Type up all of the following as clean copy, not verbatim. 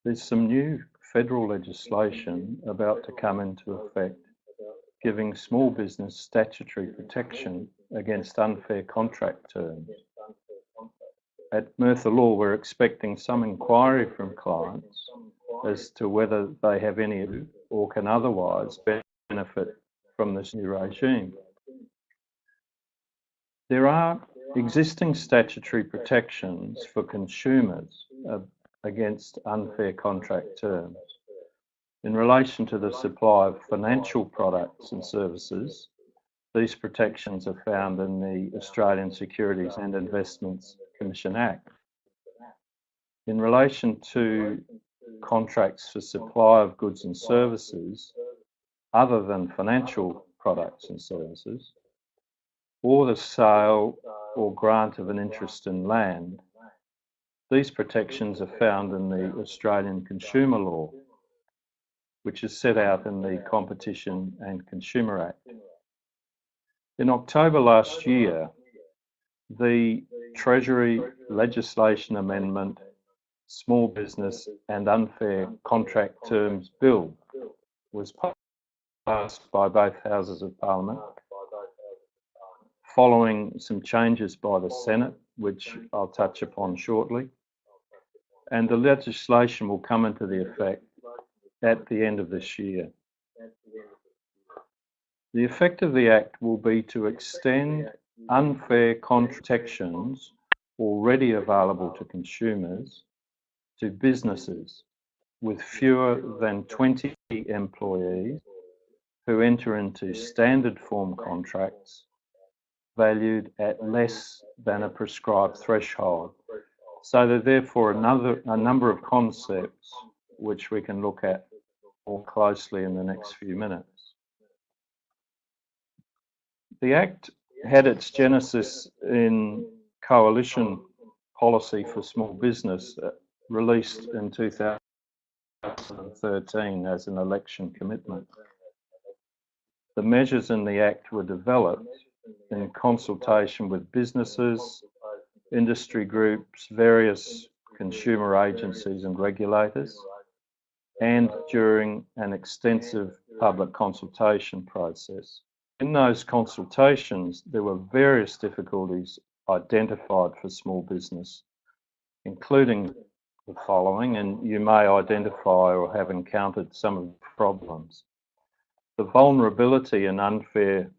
There's some new federal legislation about to come into effect, giving small business statutory protection against unfair contract terms. At Merthyr Law, we're expecting some inquiry from clients as to whether they have any or can otherwise benefit from this new regime. There are existing statutory protections for consumers against unfair contract terms. In relation to the supply of financial products and services, these protections are found in the Australian Securities and Investments Commission Act. In relation to contracts for supply of goods and services other than financial products and services, or the sale or grant of an interest in land, these protections are found in the Australian Consumer Law, which is set out in the Competition and Consumer Act. In October last year, the Treasury Legislation Amendment Small Business and Unfair Contract Terms Bill was passed by both Houses of Parliament, following some changes by the Senate, which I'll touch upon shortly, and the legislation will come into the effect at the end of this year. The effect of the Act will be to extend unfair protections already available to consumers to businesses with fewer than 20 employees who enter into standard form contracts valued at less than a prescribed threshold. So there are therefore a number of concepts which we can look at more closely in the next few minutes. The Act had its genesis in Coalition Policy for Small Business, released in 2013 as an election commitment. The measures in the Act were developed in consultation with businesses, industry groups, various consumer agencies and regulators, and during an extensive public consultation process. In those consultations, there were various difficulties identified for small business, including the following, and you may identify or have encountered some of the problems. The vulnerability and unfair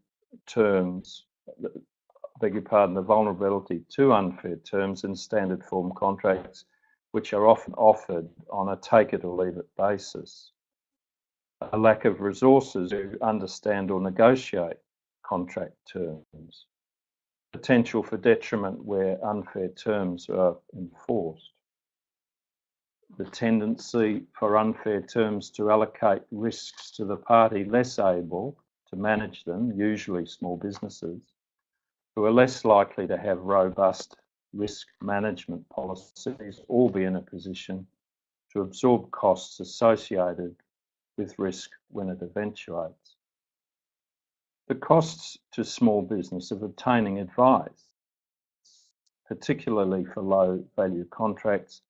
terms, the vulnerability to unfair terms in standard form contracts, which are often offered on a take it or leave it basis. A lack of resources to understand or negotiate contract terms. Potential for detriment where unfair terms are enforced. The tendency for unfair terms to allocate risks to the party less able to manage them, usually small businesses, who are less likely to have robust risk management policies or be in a position to absorb costs associated with risk when it eventuates. The costs to small business of obtaining advice, particularly for low value contracts,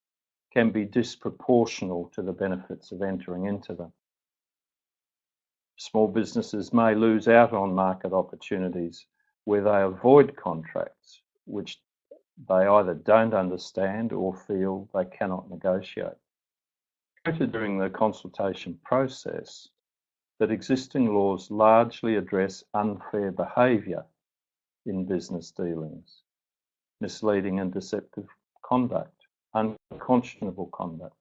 can be disproportional to the benefits of entering into them. Small businesses may lose out on market opportunities where they avoid contracts which they either don't understand or feel they cannot negotiate. Noted during the consultation process that existing laws largely address unfair behaviour in business dealings, misleading and deceptive conduct, unconscionable conduct,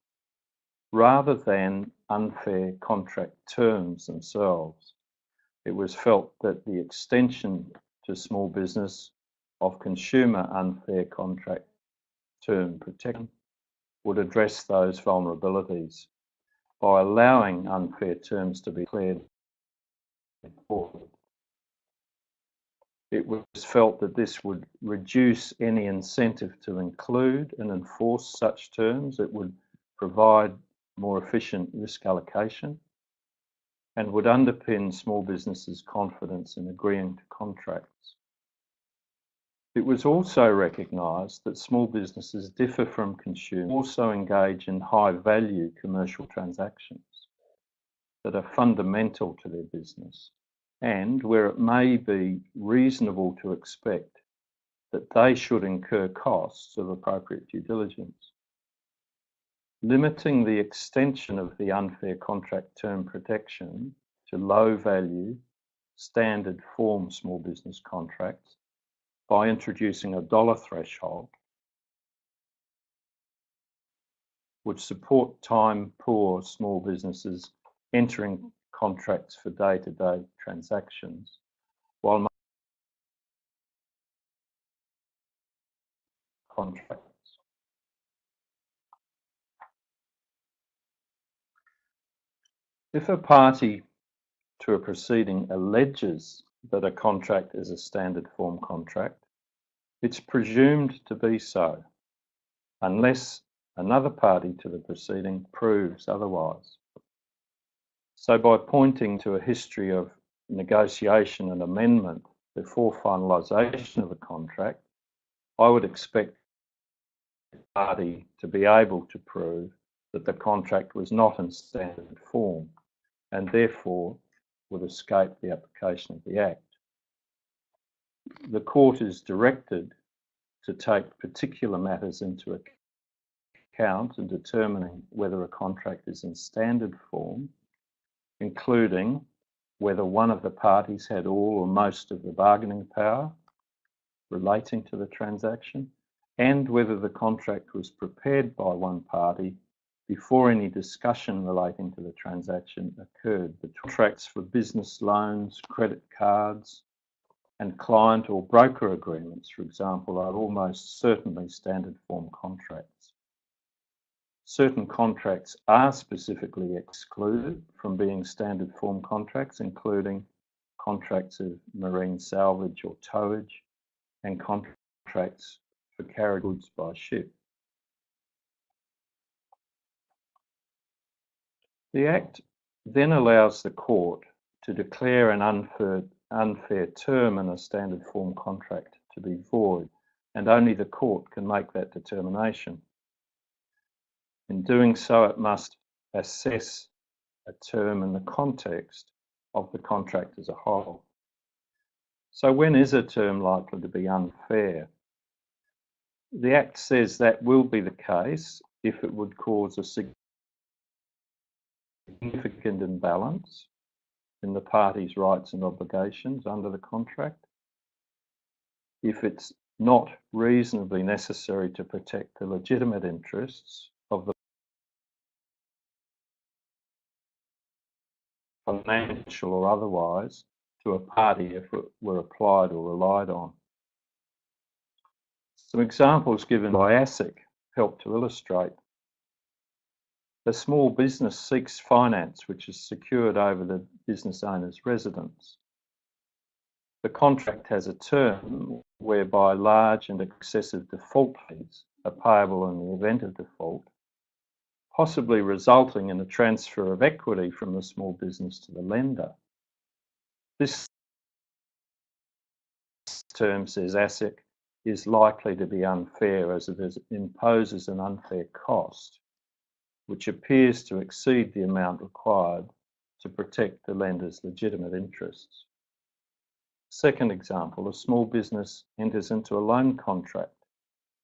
rather than unfair contract terms themselves. It was felt that the extension to small business of consumer unfair contract term protection would address those vulnerabilities by allowing unfair terms to be declared. It was felt that this would reduce any incentive to include and enforce such terms. It would provide more efficient risk allocation and would underpin small businesses' confidence in agreeing to contracts. It was also recognised that small businesses differ from consumers, also engage in high-value commercial transactions that are fundamental to their business, and where it may be reasonable to expect that they should incur costs of appropriate due diligence. Limiting the extension of the unfair contract term protection to low-value, standard form small business contracts by introducing a dollar threshold would support time-poor small businesses entering contracts for day-to-day transactions, while contracts. If a party to a proceeding alleges that a contract is a standard form contract, it's presumed to be so, unless another party to the proceeding proves otherwise. So by pointing to a history of negotiation and amendment before finalisation of a contract, I would expect the party to be able to prove that the contract was not in standard form and therefore would escape the application of the Act. The Court is directed to take particular matters into account in determining whether a contract is in standard form, including whether one of the parties had all or most of the bargaining power relating to the transaction, and whether the contract was prepared by one party before any discussion relating to the transaction occurred. The contracts for business loans, credit cards, and client or broker agreements, for example, are almost certainly standard form contracts. Certain contracts are specifically excluded from being standard form contracts, including contracts of marine salvage or towage and contracts for carried goods by ship. The Act then allows the Court to declare an unfair term in a standard form contract to be void, and only the Court can make that determination. In doing so, it must assess a term in the context of the contract as a whole. So when is a term likely to be unfair? The Act says that will be the case if it would cause a significant imbalance in the parties' rights and obligations under the contract, if it's not reasonably necessary to protect the legitimate interests of the financial or otherwise to a party if it were applied or relied on. Some examples given by ASIC help to illustrate. A small business seeks finance which is secured over the business owner's residence. The contract has a term whereby large and excessive default fees are payable in the event of default, possibly resulting in a transfer of equity from the small business to the lender. This term, says ASIC, is likely to be unfair as it imposes an unfair cost, which appears to exceed the amount required to protect the lender's legitimate interests. Second example, a small business enters into a loan contract,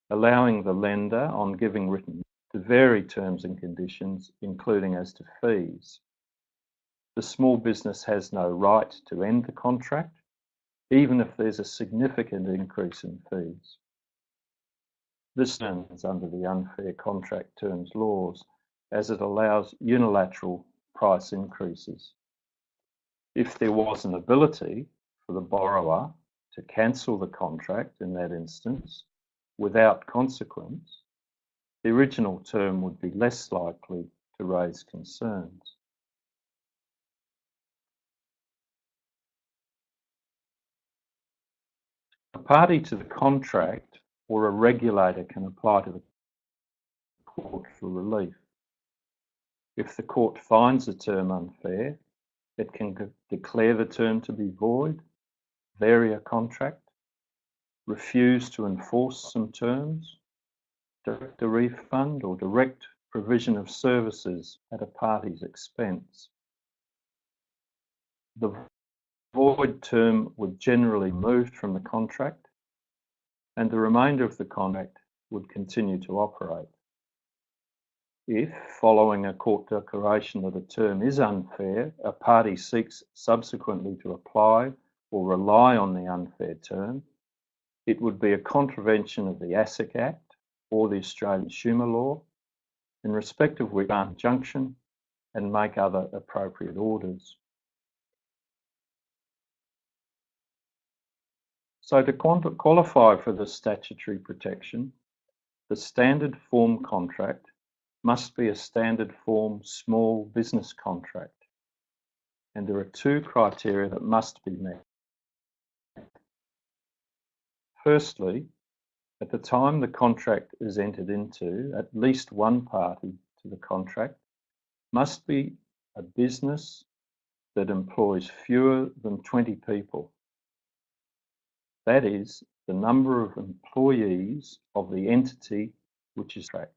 allowing the lender, on giving written, to vary terms and conditions, including as to fees. The small business has no right to end the contract, even if there's a significant increase in fees. This stands under the unfair contract terms laws, as it allows unilateral price increases. If there was an ability for the borrower to cancel the contract in that instance without consequence, the original term would be less likely to raise concerns. A party to the contract or a regulator can apply to the court for relief. If the court finds a term unfair, it can declare the term to be void, vary a contract, refuse to enforce some terms, direct a refund, or direct provision of services at a party's expense. The void term would generally be removed from the contract, and the remainder of the contract would continue to operate. If, following a court declaration that a term is unfair, a party seeks subsequently to apply or rely on the unfair term, it would be a contravention of the ASIC Act or the Australian Consumer Law, in respect of which grant injunction and make other appropriate orders. So to qualify for the statutory protection, the standard form contract must be a standard form small business contract, and there are two criteria that must be met. Firstly, at the time the contract is entered into, at least one party to the contract must be a business that employs fewer than 20 people. That is, the number of employees of the entity which is tracked.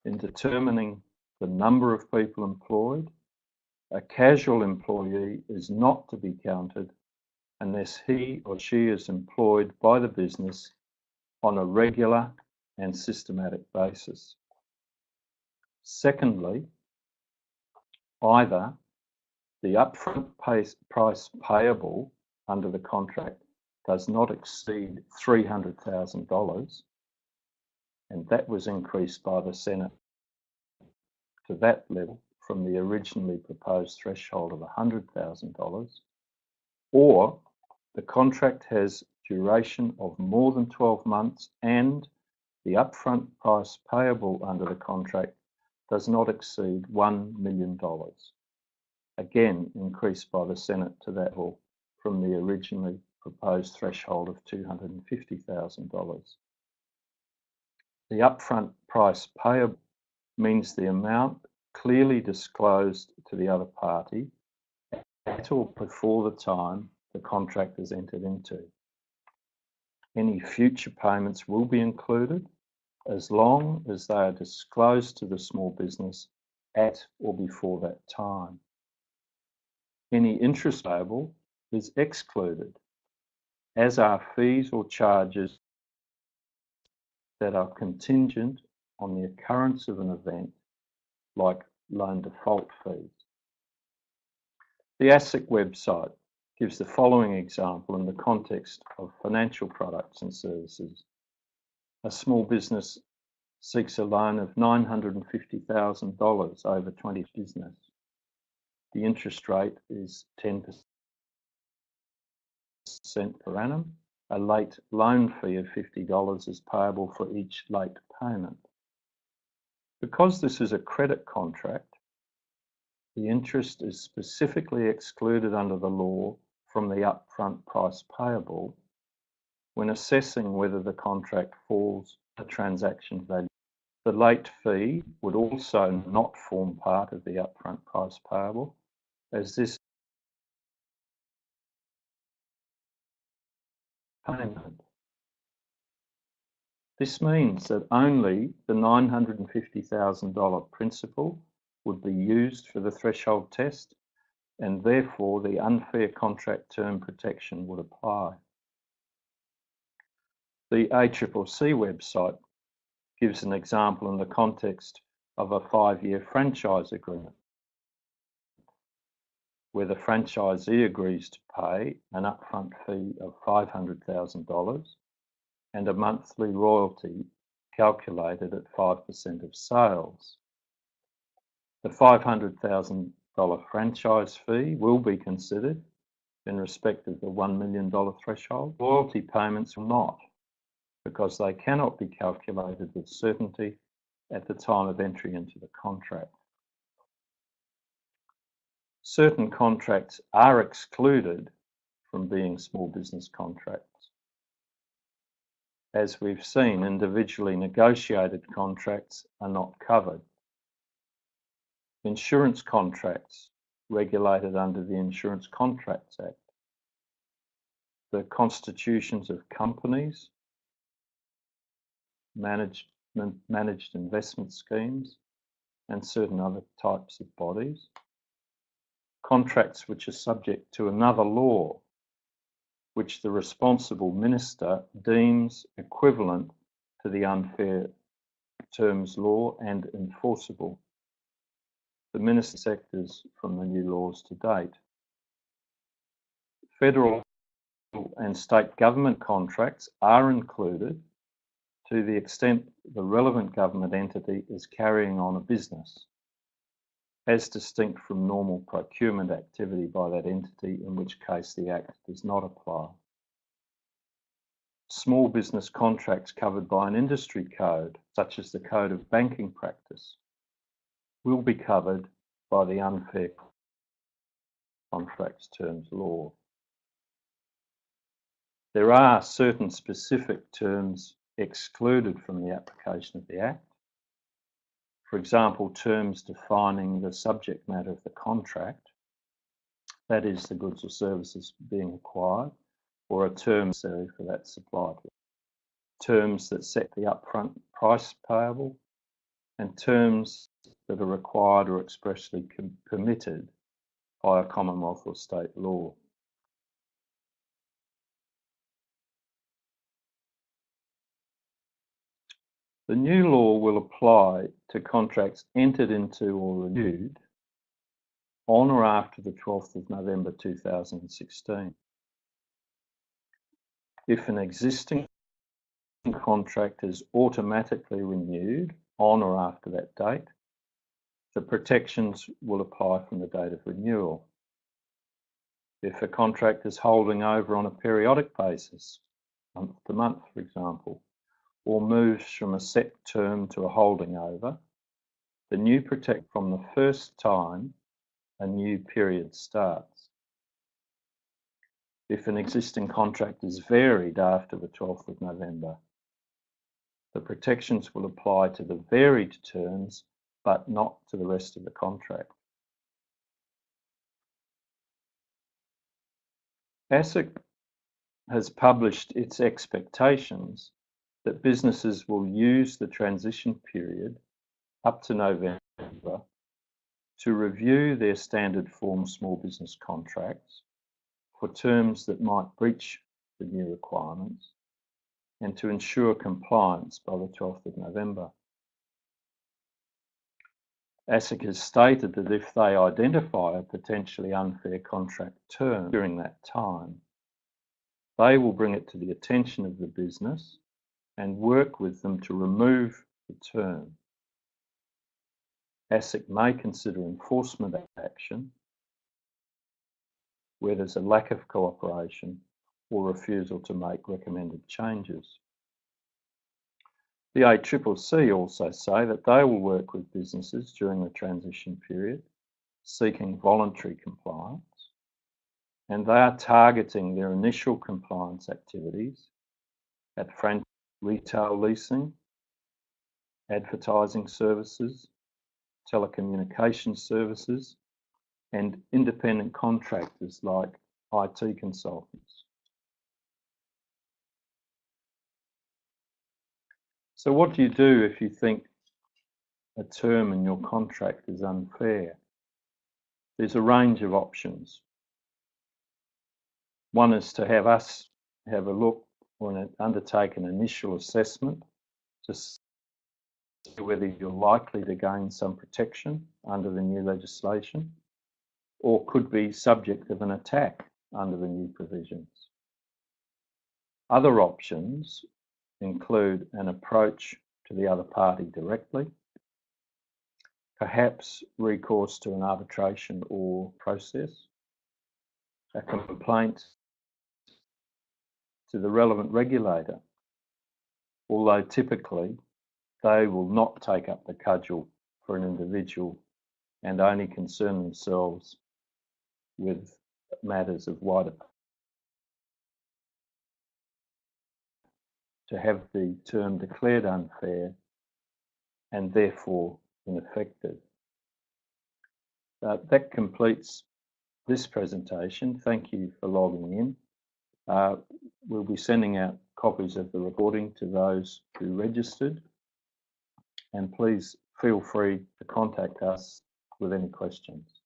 In determining the number of people employed, a casual employee is not to be counted unless he or she is employed by the business on a regular and systematic basis. Secondly, either the upfront price payable under the contract does not exceed $300,000, and that was increased by the Senate to that level from the originally proposed threshold of $100,000, or the contract has duration of more than 12 months and the upfront price payable under the contract does not exceed $1 million, again increased by the Senate to that level from the originally proposed threshold of $250,000. The upfront price payable means the amount clearly disclosed to the other party at or before the time the contract is entered into. Any future payments will be included as long as they are disclosed to the small business at or before that time. Any interest payable is excluded, as are fees or charges that are contingent on the occurrence of an event like loan default fees. The ASIC website gives the following example in the context of financial products and services. A small business seeks a loan of $950,000 over 20 business. The interest rate is 10% per annum. A late loan fee of $50 is payable for each late payment. Because this is a credit contract, the interest is specifically excluded under the law from the upfront price payable when assessing whether the contract falls a transaction value. The late fee would also not form part of the upfront price payable, as this payment. This means that only the $950,000 principal would be used for the threshold test, and therefore the unfair contract term protection would apply. The ACCC website gives an example in the context of a 5-year franchise agreement, where the franchisee agrees to pay an upfront fee of $500,000 and a monthly royalty calculated at 5% of sales. The $500,000 franchise fee will be considered in respect of the $1 million threshold. Royalty payments will not, because they cannot be calculated with certainty at the time of entry into the contract. Certain contracts are excluded from being small business contracts. As we've seen, individually negotiated contracts are not covered. Insurance contracts regulated under the Insurance Contracts Act. the constitutions of companies, managed investment schemes, and certain other types of bodies. Contracts which are subject to another law, which the responsible minister deems equivalent to the unfair terms law and enforceable. The minister sectors from the new laws to date. Federal and state government contracts are included to the extent the relevant government entity is carrying on a business, as distinct from normal procurement activity by that entity, in which case the Act does not apply. Small business contracts covered by an industry code, such as the Code of Banking Practice, will be covered by the Unfair Contracts Terms Law. There are certain specific terms excluded from the application of the Act. For example, terms defining the subject matter of the contract, that is, the goods or services being acquired, or a term necessary for that supply. Terms that set the upfront price payable, and terms that are required or expressly permitted by a Commonwealth or state law. The new law will apply to contracts entered into or renewed on or after the 12th of November 2016. If an existing contract is automatically renewed on or after that date, the protections will apply from the date of renewal. If a contract is holding over on a periodic basis, month to month, for example, or moves from a set term to a holding over, the new protect from the first time a new period starts. If an existing contract is varied after the 12th of November, the protections will apply to the varied terms, but not to the rest of the contract. ASIC has published its expectations that businesses will use the transition period up to November to review their standard form small business contracts for terms that might breach the new requirements and to ensure compliance by the 12th of November. ASIC has stated that if they identify a potentially unfair contract term during that time, they will bring it to the attention of the business and work with them to remove the term. ASIC may consider enforcement action where there's a lack of cooperation or refusal to make recommended changes. The ACCC also say that they will work with businesses during the transition period seeking voluntary compliance, and they are targeting their initial compliance activities at retail leasing, advertising services, telecommunications services, and independent contractors like IT consultants. So what do you do if you think a term in your contract is unfair? There's a range of options. One is to have us have a look or undertake an initial assessment to see whether you're likely to gain some protection under the new legislation, or could be subject of an attack under the new provisions. Other options include an approach to the other party directly, perhaps recourse to an arbitration or process, a complaint to the relevant regulator, although typically they will not take up the cudgel for an individual and only concern themselves with matters of wider to have the term declared unfair and therefore ineffective. That completes this presentation. Thank you for logging in. We'll be sending out copies of the recording to those who registered, and please feel free to contact us with any questions.